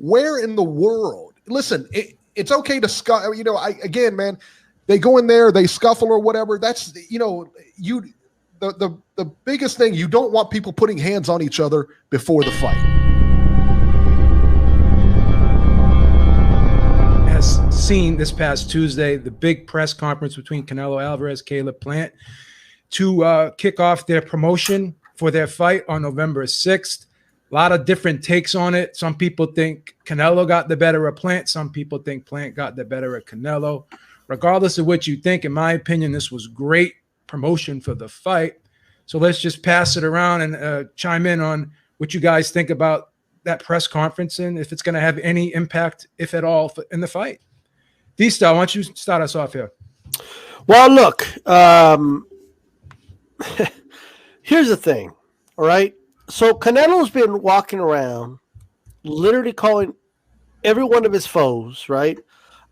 Where in the world? Listen, it's okay to again, man, they go in there, they scuffle or whatever. That's, the biggest thing, you don't want people putting hands on each other before the fight. As seen this past Tuesday, the big press conference between Canelo Alvarez, Caleb Plant, to kick off their promotion for their fight on November 6th. A lot of different takes on it. Some people think Canelo got the better of Plant. Some people think Plant got the better of Canelo. Regardless of what you think, in my opinion, this was great promotion for the fight. So let's just pass it around and chime in on what you guys think about that press conference and if it's going to have any impact, if at all, in the fight. DStyle, why don't you start us off here? Well, look, here's the thing, all right? So Canelo's been walking around literally calling every one of his foes, right,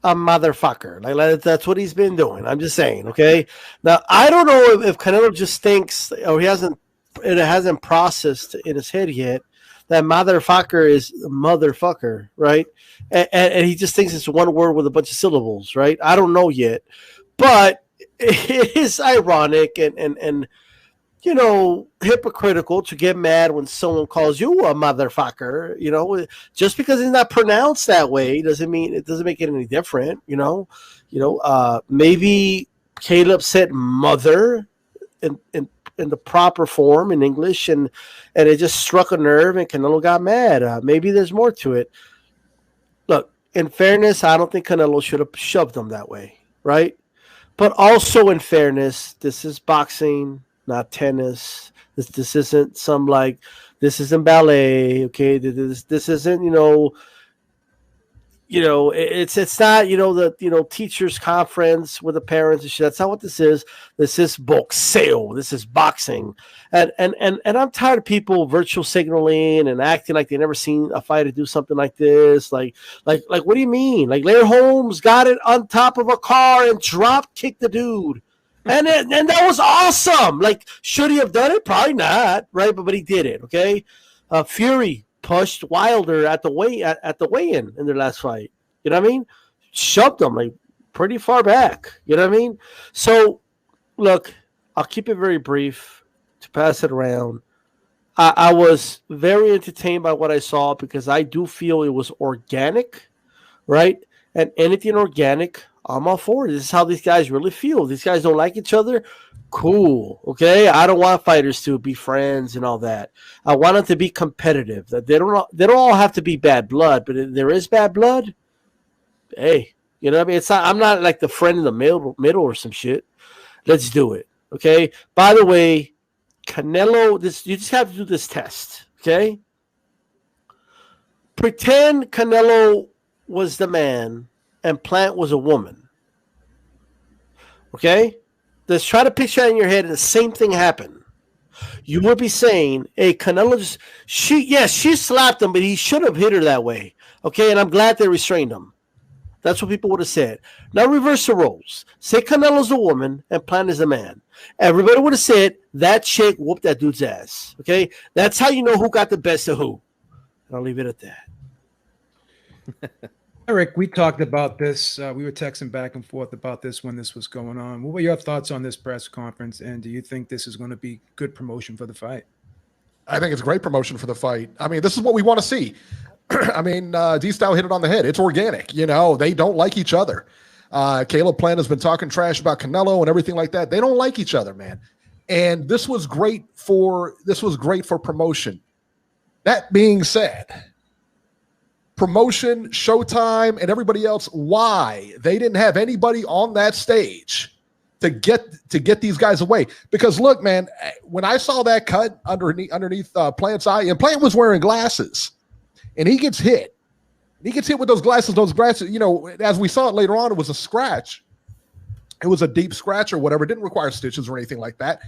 a motherfucker. Like that's what he's been doing. I'm just saying, okay? Now, I don't know if Canelo just thinks, or it hasn't processed in his head yet, that motherfucker is motherfucker, right? And he just thinks it's one word with a bunch of syllables, right? I don't know yet. But it is ironic and hypocritical to get mad when someone calls you a motherfucker. Just because it's not pronounced that way doesn't mean it doesn't make it any different. Maybe Caleb said mother in the proper form in English, and it just struck a nerve, and Canelo got mad. Maybe there's more to it. Look, in fairness, I don't think Canelo should have shoved him that way, right? But also in fairness, this is boxing, not tennis. This isn't this isn't ballet, okay? This isn't, it's not, the teachers conference with the parents and shit. That's not what this is. This is boxeo. This is boxing. And I'm tired of people virtual signaling and acting like they never seen a fighter do something like this. Like, what do you mean? Like Larry Holmes got it on top of a car and drop kicked the dude. And that was awesome. Like, should he have done it? Probably not, right? But he did it, okay? Fury pushed Wilder at the weigh-in in their last fight. You know what I mean? Shoved him like pretty far back. You know what I mean? So, look, I'll keep it very brief to pass it around. I was very entertained by what I saw because I do feel it was organic, right? And anything organic, I'm all for it. This is how these guys really feel. These guys don't like each other. Cool. Okay. I don't want fighters to be friends and all that. I want them to be competitive. They don't all have to be bad blood, but if there is bad blood, hey, you know what I mean? It's not, I'm not like the friend in the middle or some shit. Let's do it. Okay. By the way, Canelo, you just have to do this test. Okay. Pretend Canelo was the man and Plant was a woman. Okay? Let's try to picture that in your head and the same thing happened. You would be saying, hey, Canelo she slapped him, but he should have hit her that way. Okay? And I'm glad they restrained him. That's what people would have said. Now reverse the roles. Say Canelo's a woman and Plant is a man. Everybody would have said that chick whooped that dude's ass. Okay? That's how you know who got the best of who. And I'll leave it at that. Eric, we talked about this. We were texting back and forth about this when this was going on. What were your thoughts on this press conference? And do you think this is going to be good promotion for the fight? I think it's great promotion for the fight. I mean, this is what we want to see. I mean, D-Style hit it on the head. It's organic. They don't like each other. Caleb Plant has been talking trash about Canelo and everything like that. They don't like each other, man. And this was great for promotion. That being said, promotion, Showtime, and everybody else, why they didn't have anybody on that stage to get these guys away. Because look, man, when I saw that cut underneath Plant's eye, and Plant was wearing glasses, and he gets hit. He gets hit with those glasses. Those glasses, as we saw it later on, it was a scratch. It was a deep scratch or whatever. It didn't require stitches or anything like that.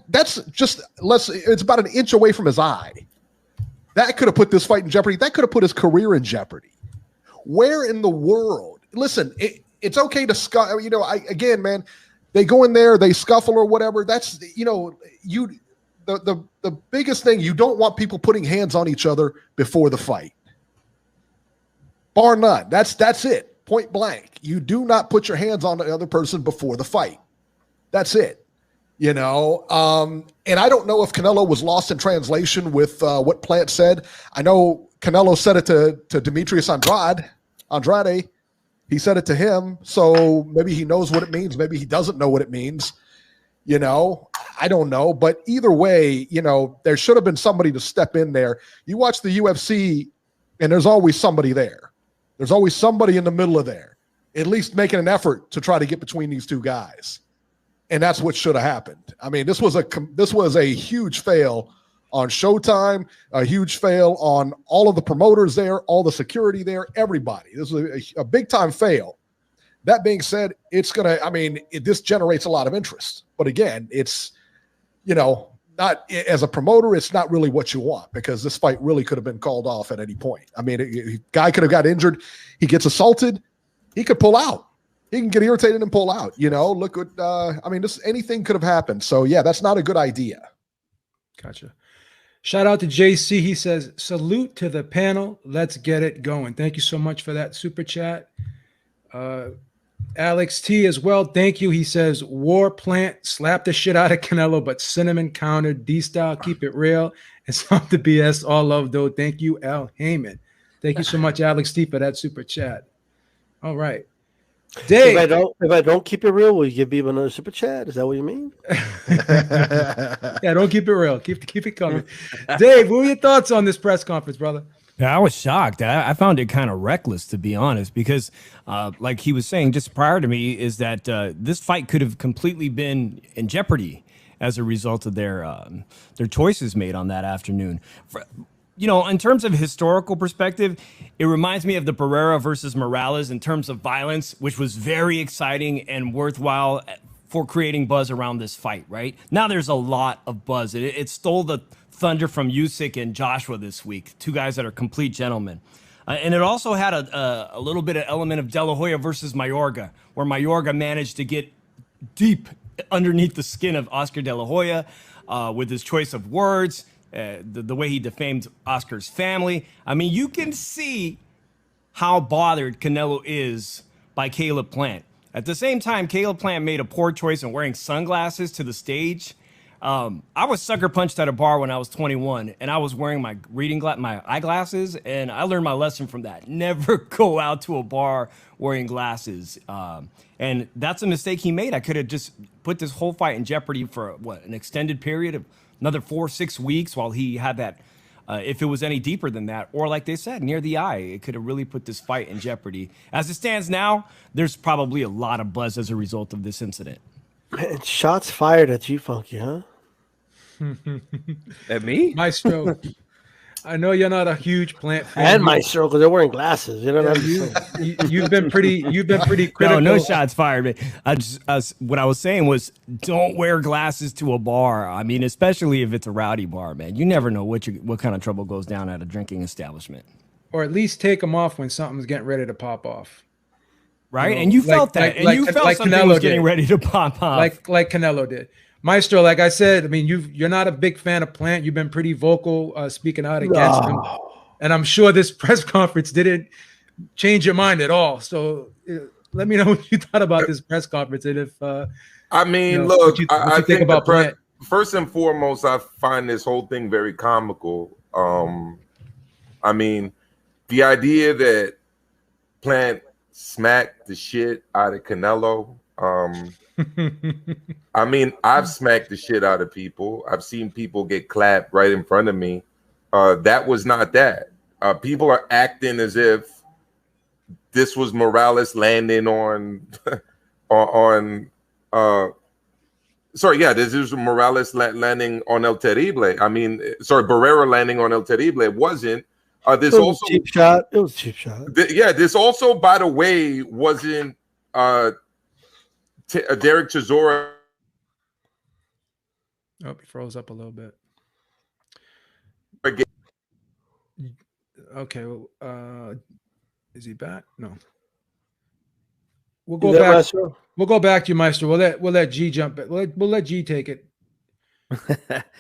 That's just it's about an inch away from his eye. That could have put this fight in jeopardy. That could have put his career in jeopardy. Where in the world? Listen, it's okay to scuffle. Again, man, they go in there, they scuffle or whatever. That's the biggest thing. You don't want people putting hands on each other before the fight. bar none. That's it. Point blank. You do not put your hands on the other person before the fight. That's it. You know, and I don't know if Canelo was lost in translation with what Plant said. I know Canelo said it to Demetrius Andrade. He said it to him, so maybe he knows what it means. Maybe he doesn't know what it means. You know, I don't know. But either way, you know, there should have been somebody to step in there. You watch the UFC, and there's always somebody there. There's always somebody in the middle of there, at least making an effort to try to get between these two guys. And that's what should have happened. I mean, this was a huge fail on Showtime, a huge fail on all of the promoters there, all the security there, everybody. This was a big time fail. That being said, this generates a lot of interest. But again, it's, you know, not as a promoter, it's not really what you want, because this fight really could have been called off at any point. I mean, a guy could have got injured. He gets assaulted. He could pull out. He can get irritated and pull out, you know, look what, anything could have happened. So yeah, that's not a good idea. Gotcha. Shout out to JC. He says, salute to the panel. Let's get it going. Thank you so much for that super chat. Alex T as well. Thank you. He says, War Plant slapped the shit out of Canelo, but Cinnamon countered. D-Style, keep it real. It's not the BS. All love though. Thank you, Al Heyman. Thank you so much, Alex T, for that super chat. All right. Dave, if I don't keep it real, will you give me another super chat? Is that what you mean? Yeah, don't keep it real. Keep it coming. Dave, what were your thoughts on this press conference, brother? Yeah, I was shocked. I found it kind of reckless, to be honest, because like he was saying just prior to me, is that this fight could have completely been in jeopardy as a result of their choices made on that afternoon. You know, in terms of historical perspective, it reminds me of the Barrera versus Morales in terms of violence, which was very exciting and worthwhile for creating buzz around this fight, right? Now there's a lot of buzz. It stole the thunder from Usyk and Joshua this week, two guys that are complete gentlemen. And it also had a little bit of element of De La Hoya versus Mayorga, where Mayorga managed to get deep underneath the skin of Oscar De La Hoya with his choice of words, the way he defamed Oscar's family. I mean, you can see how bothered Canelo is by Caleb Plant. At the same time, Caleb Plant made a poor choice in wearing sunglasses to the stage. I was sucker punched at a bar when I was 21, and I was wearing my my eyeglasses, and I learned my lesson from that. Never go out to a bar wearing glasses. And that's a mistake he made. I could have just put this whole fight in jeopardy for an extended period of another 4 or 6 weeks while he had that, if it was any deeper than that, or like they said, near the eye, it could have really put this fight in jeopardy. As it stands now, there's probably a lot of buzz as a result of this incident. Man, shots fired at G-Funky, huh? At me? Maestro, I know you're not a huge Plant fan. And Maestro, because they're wearing glasses. You know what I'm saying? You've been pretty critical. No shots fired. What I was saying was, don't wear glasses to a bar. I mean, especially if it's a rowdy bar, man. You never know what kind of trouble goes down at a drinking establishment. Or at least take them off when something's getting ready to pop off. Right? You know, and you felt that. And you felt something Canelo was getting ready to pop off. Like Canelo did. Maestro, like I said, I mean, you're not a big fan of Plant. You've been pretty vocal speaking out against him. And I'm sure this press conference didn't change your mind at all. So let me know what you thought about this press conference. And if, I mean, look, I think about Plant. First and foremost, I find this whole thing very comical. I mean, the idea that Plant smacked the shit out of Canelo. I mean, I've smacked the shit out of people. I've seen people get clapped right in front of me. That was not that. People are acting as if this was Morales landing on this is Morales landing on El Terrible. I mean, Barrera landing on El Terrible. It wasn't. This it was also a cheap shot. It was a cheap shot. This also, by the way, wasn't Derek Chisora. Oh, he froze up a little bit. Okay. Is he back? No. We'll go back. Maestro? We'll go back to you, Maestro. We'll let G jump. We'll let G take it.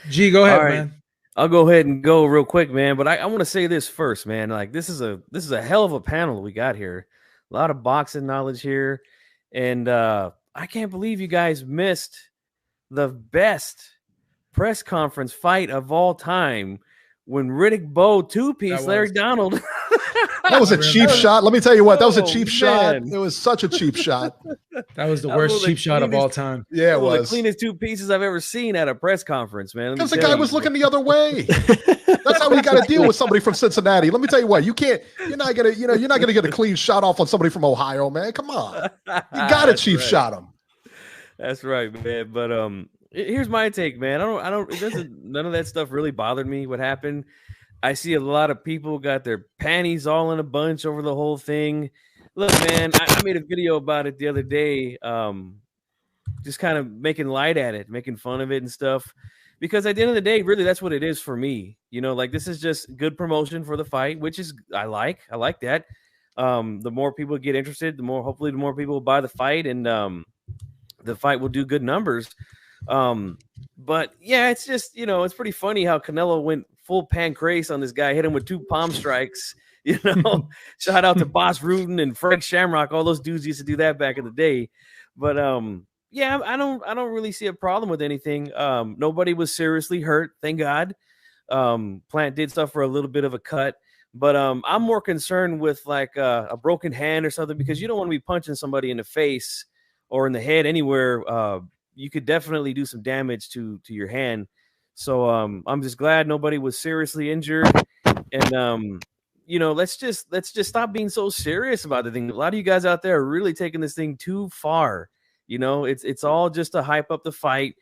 G, go ahead, man. I'll go ahead and go real quick, man. But I want to say this first, man. Like this is a hell of a panel we got here. A lot of boxing knowledge here, and I can't believe you guys missed the best press conference fight of all time when Riddick Bowe two-piece Larry Donald. That was a cheap shot. Let me tell you what, that was a cheap shot. It was such a cheap shot. That was the worst cheap shot of all time. Yeah, it was the cleanest two pieces I've ever seen at a press conference, man. Because the guy was looking the other way. That's how we got to deal with somebody from Cincinnati. Let me tell you what, you're not gonna get a clean shot off on somebody from Ohio, man. Come on, you got to cheap shot him. That's right, man. But here's my take, man. None of that stuff really bothered me. What happened? I see a lot of people got their panties all in a bunch over the whole thing. Look, man, I made a video about it the other day, just kind of making light at it, making fun of it and stuff. Because at the end of the day, really, that's what it is for me. You know, like this is just good promotion for the fight, which is I like that. The more people get interested, hopefully the more people will buy the fight, and the fight will do good numbers. But yeah, it's just, it's pretty funny how Canelo went full pancrase on this guy, hit him with 2 palm strikes, shout out to Boss Rutan and Frank Shamrock. All those dudes used to do that back in the day. But, yeah, I don't really see a problem with anything. Nobody was seriously hurt. Thank God. Plant did suffer a little bit of a cut, but, I'm more concerned with like a broken hand or something, because you don't want to be punching somebody in the face or in the head anywhere. You could definitely do some damage to your hand. So I'm just glad nobody was seriously injured. And let's just stop being so serious about the thing. A lot of you guys out there are really taking this thing too far. It's all just to hype up the fight.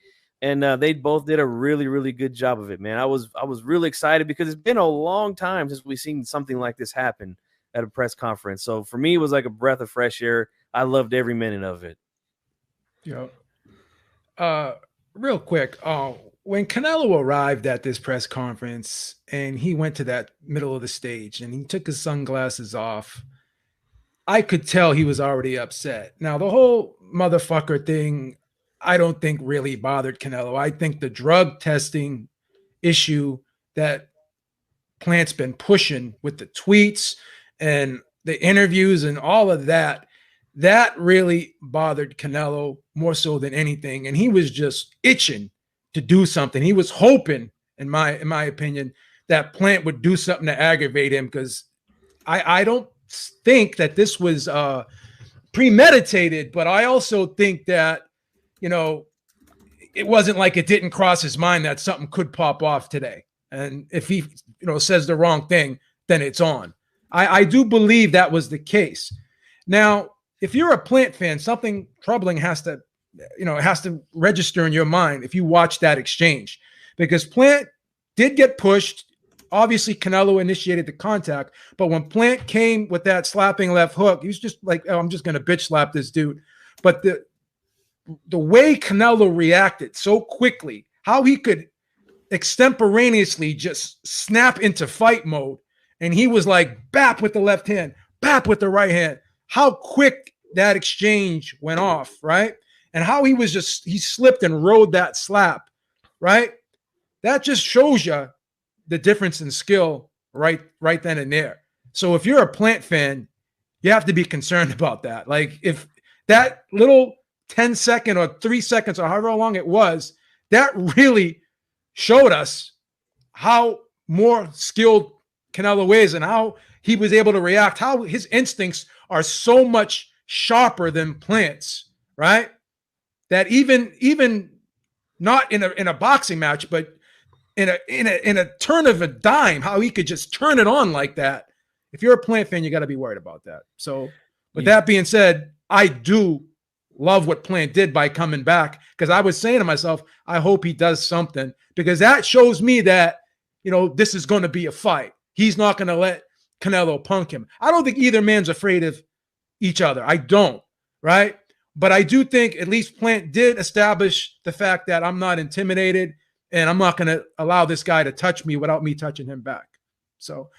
And they both did a really, really good job of it, man. I was really excited because it's been a long time since we've seen something like this happen at a press conference. So for me, it was like a breath of fresh air. I loved every minute of it. Yeah. Real quick, when Canelo arrived at this press conference and he went to that middle of the stage and he took his sunglasses off, I could tell he was already upset. Now, the whole motherfucker thing, I don't think really bothered Canelo. I think the drug testing issue that Plant's been pushing with the tweets and the interviews and all of that, that really bothered Canelo more so than anything. And he was just itching to do something. He was hoping, in my opinion, that Plant would do something to aggravate him, because I don't think that this was premeditated, but I also think that, it wasn't like it didn't cross his mind that something could pop off today. And if he, says the wrong thing, then it's on. I do believe that was the case. Now, if you're a Plant fan, something troubling has to register in your mind if you watch that exchange, because Plant did get pushed. Obviously, Canelo initiated the contact, but when Plant came with that slapping left hook, he was just like, oh, I'm just going to bitch slap this dude. But the way Canelo reacted so quickly, how he could extemporaneously just snap into fight mode, and he was like, bap with the left hand, bap with the right hand, how quick that exchange went off, right? And how he slipped and rode that slap, right? That just shows you the difference in skill right then and there. So if you're a Plant fan, you have to be concerned about that. Like, if that little 10-second or 3 seconds or however long it was, that really showed us how more skilled Canelo is and how he was able to react, how his instincts are so much sharper than Plant's, right? That even not in a boxing match, but in a turn of a dime, how he could just turn it on like that. If you're a Plant fan, you got to be worried about that. So with that being said, I do love what Plant did by coming back, because I was saying to myself, I hope he does something, because that shows me that, this is going to be a fight. He's not going to let Canelo punk him. I don't think either man's afraid of each other. I don't, right? But I do think at least Plant did establish the fact that I'm not intimidated and I'm not going to allow this guy to touch me without me touching him back. So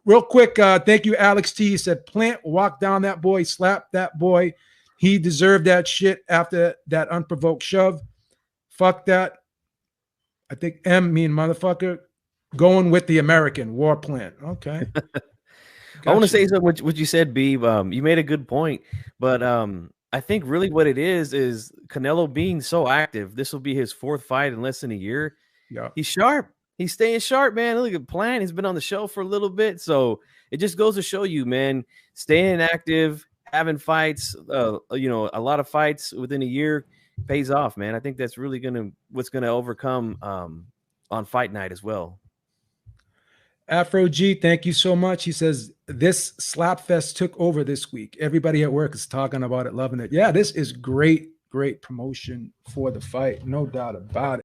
real quick, thank you, Alex T. He said, Plant walked down that boy, slapped that boy. He deserved that shit after that unprovoked shove. Fuck that. I think M, mean motherfucker. Going with the American war plan. Okay. I want to say something what you said, B. You made a good point, but I think really what it is Canelo being so active. This will be his 4th fight in less than a year. Yeah, he's sharp. He's staying sharp, man. Look at Plant. He's been on the show for a little bit, so it just goes to show you, man, staying active, having fights, a lot of fights within a year pays off, man. I think that's really what's gonna overcome on fight night as well. Afro G, thank you so much. He says this slap fest took over this week. Everybody at work is talking about it, loving it. Yeah, this is great promotion for the fight, no doubt about it.